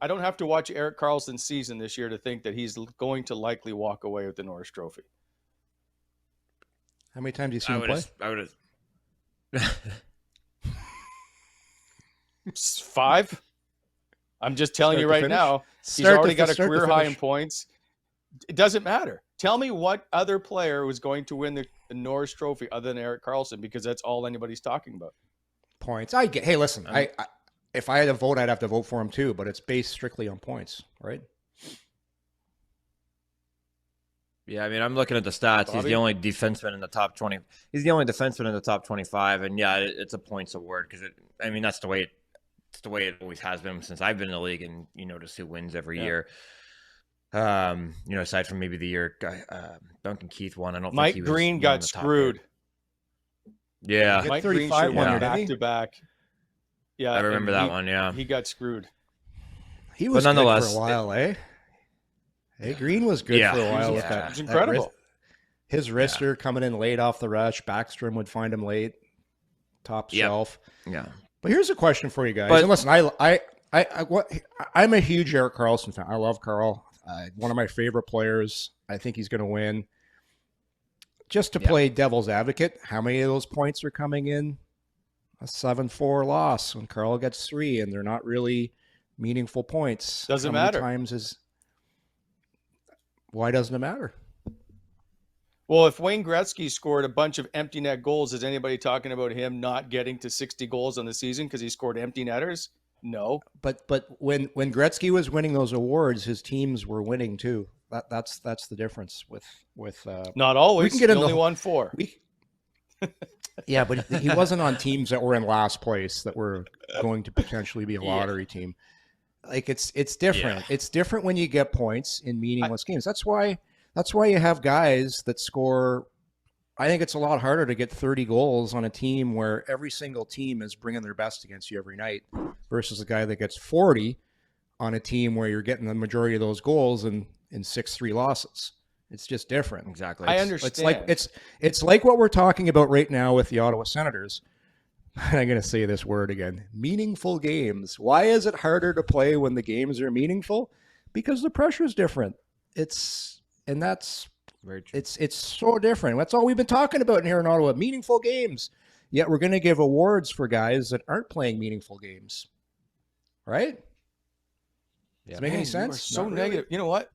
I don't have to watch Erik Karlsson's season this year to think that he's going to likely walk away with the Norris Trophy. How many times have you seen him play? I would have. 5. I'm just telling Start you to right finish? now, he's Start to already got a start to career high in finish. points. It doesn't matter. Tell me what other player was going to win the Norris Trophy other than Erik Karlsson, because that's all anybody's talking about. Points. Hey, listen, I if I had to vote, I'd have to vote for him too, but it's based strictly on points, right? Yeah, I mean, I'm looking at the stats. Bobby? He's the only defenseman in the top 20. He's the only defenseman in the top 25, and yeah, it's a points award because I mean, that's the way it always has been since I've been in the league, and you notice who wins every year. Aside from maybe the year Duncan Keith won, I don't Mike think he Green was got screwed. Yeah, Mike 35 Green one won year, didn't he? back to back. Yeah, I remember and that one. Yeah, he got screwed. He was nonetheless, good for a while, eh? Hey, Green was good for a while with that. It was incredible. His wrister coming in late off the rush. Backstrom would find him late, top shelf. Yeah. But here's a question for you guys. But- And listen, I'm a huge Erik Karlsson fan. I love Karl. One of my favorite players. I think he's going to win. Just to play devil's advocate, how many of those points are coming in a 7-4 loss when Karl gets 3 and they're not really meaningful points? Doesn't How many matter. Why doesn't it matter? Well, if Wayne Gretzky scored a bunch of empty net goals, is anybody talking about him not getting to 60 goals on the season because he scored empty netters? No. But when Gretzky was winning those awards, his teams were winning too. That's the difference with Not always. We can get He into only won 4. Yeah, but he wasn't on teams that were in last place that were going to potentially be a lottery team. Like it's different. Yeah. It's different when you get points in meaningless games. That's why you have guys that score. I think it's a lot harder to get 30 goals on a team where every single team is bringing their best against you every night versus a guy that gets 40 on a team where you're getting the majority of those goals in 6-3 losses. It's just different. Exactly. I understand. It's like what we're talking about right now with the Ottawa Senators. I'm going to say this word again. Meaningful games. Why is it harder to play when the games are meaningful? Because the pressure is different. That's Very true. it's so different. That's all we've been talking about here in Ottawa. Meaningful games. Yet we're going to give awards for guys that aren't playing meaningful games. Right? Yeah. Does it make any Man, you are sense? so Not really. negative. You know what?